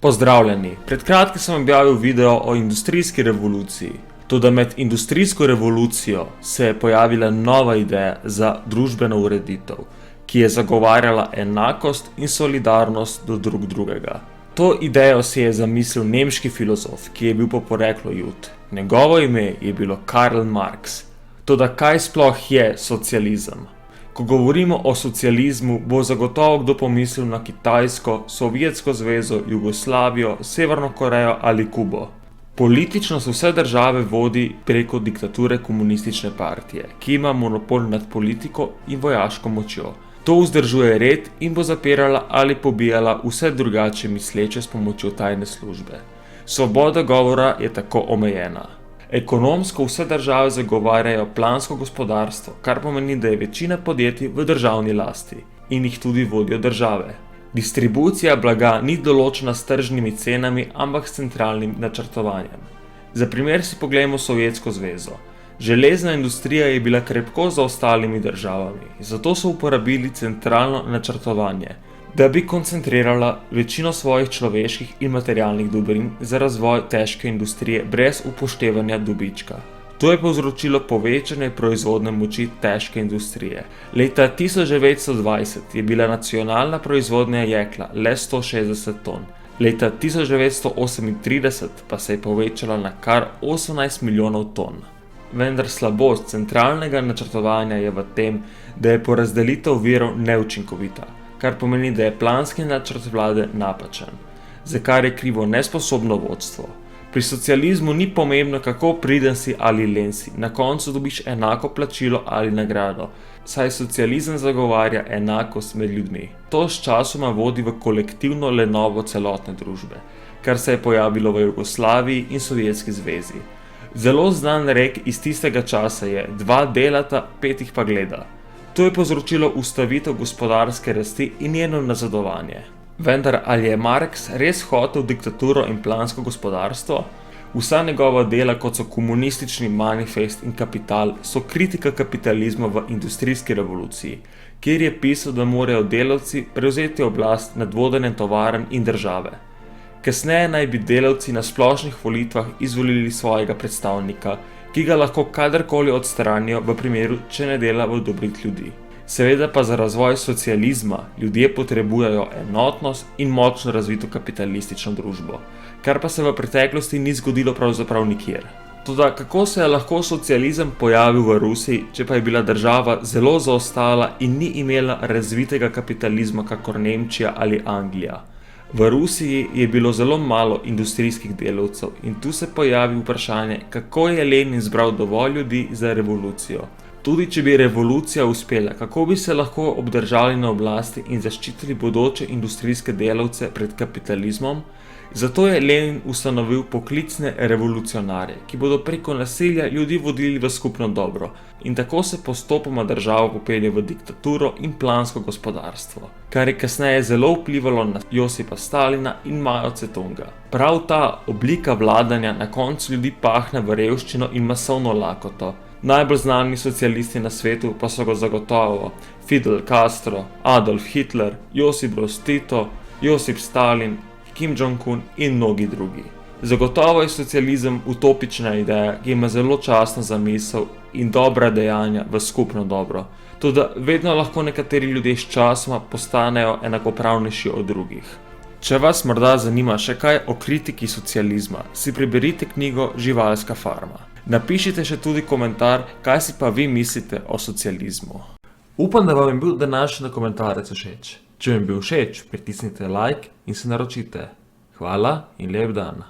Pozdravljeni! Pred kratkim sem objavil video o industrijski revoluciji. Toda med industrijsko revolucijo se je pojavila nova ideja za družbeno ureditev, ki je zagovarjala enakost in solidarnost do drugega. To idejo si je zamislil nemški filozof, ki je bil po poreklu Jud. Njegovo ime je bilo Karl Marx. Toda kaj sploh je socializem? Ko govorimo o socializmu, bo zagotovo kdo pomislil na Kitajsko, Sovjetsko zvezo, Jugoslavijo, Severno Korejo ali Kubo. Politično se vse države vodi preko diktature komunistične partije, ki ima monopol nad politiko in vojaško močjo. To vzdržuje red in bo zapirala ali pobijala vse drugače misleče s pomočjo tajne službe. Svoboda govora je tako omejena. Ekonomsko vse države zagovarjajo plansko gospodarstvo, kar pomeni, da je večina podjetij v državni lasti in jih tudi vodijo države. Distribucija blaga ni določena s tržnimi cenami, ampak s centralnim načrtovanjem. Za primer si poglejmo Sovjetsko zvezo. Železna industrija je bila krepko za ostalimi državami, zato so uporabili centralno načrtovanje, da bi koncentrirala večino svojih človeških in materialnih dobrin za razvoj težke industrije brez upoštevanja dobička. To je povzročilo povečanje proizvodne moči težke industrije. Leta 1920 je bila nacionalna proizvodnja jekla le 160 ton. Leta 1938 pa se je povečala na kar 18 milijonov ton. Vendar slabost centralnega načrtovanja je v tem, da je porazdelitev virov neučinkovita, kar pomeni, da je planski načrt vlade napačen, za kar je krivo nesposobno vodstvo. Pri socializmu ni pomembno, kako priden si ali len si, na koncu dobiš enako plačilo ali nagrado, saj socializem zagovarja enakost med ljudmi. To s časoma vodi v kolektivno lenobo celotne družbe, kar se je pojavilo v Jugoslaviji in Sovjetski zvezi. Zelo znan rek iz tistega časa je: 2 delata, 5 jih pa gleda. To je povzročilo ustavitev gospodarske rasti in njeno nazadovanje. Vendar ali je Marx res hotel diktaturo in plansko gospodarstvo? Vsa njegova dela, kot so Komunistični manifest in Kapital, so kritika kapitalizma v industrijski revoluciji, kjer je pisal, da morajo delavci prevzeti oblast nad vodenjem tovarn in države. Kasneje naj bi delavci na splošnih volitvah izvolili svojega predstavnika, ki ga lahko kadarkoli odstranijo v primeru, če ne dela v dobrih ljudi. Seveda pa za razvoj socializma ljudje potrebujejo enotnost in močno razvito kapitalistično družbo, kar pa se v preteklosti ni zgodilo pravzaprav nikjer. Toda kako se je lahko socializem pojavil v Rusiji, če pa je bila država zelo zaostala in ni imela razvitega kapitalizma kakor Nemčija ali Anglija? V Rusiji je bilo zelo malo industrijskih delavcev in tu se pojavi vprašanje, kako je Lenin zbral dovolj ljudi za revolucijo. Tudi če bi revolucija uspela, kako bi se lahko obdržali na oblasti in zaščitili bodoče industrijske delavce pred kapitalizmom? Zato je Lenin ustanovil poklicne revolucionarje, ki bodo preko nasilja ljudi vodili v skupno dobro, in tako se postopoma država popelje v diktaturo in plansko gospodarstvo, kar je kasneje zelo vplivalo na Josipa Stalina in Mao Tse-tunga. Prav ta oblika vladanja na koncu ljudi pahne v revščino in masovno lakoto. Najbolj znani socialisti na svetu pa so ga zagotovo Fidel Castro, Adolf Hitler, Josip Broz Tito, Josip Stalin, Kim Jong-un in mnogi drugi. Zagotovo je socializem utopična ideja, ki ima zelo častno zamisel in dobra dejanja v skupno dobro. Toda vedno lahko nekateri ljudje s časoma postanejo enakopravnejši od drugih. Če vas morda zanima še kaj o kritiki socializma, si preberite knjigo Živalska farma. Napišite še tudi komentar, kaj si pa vi mislite o socializmu. Upam, da vam je bil današnji komentarec všeč. Če vam je bil všeč, pritisnite like in se naročite. Hvala in lep dan.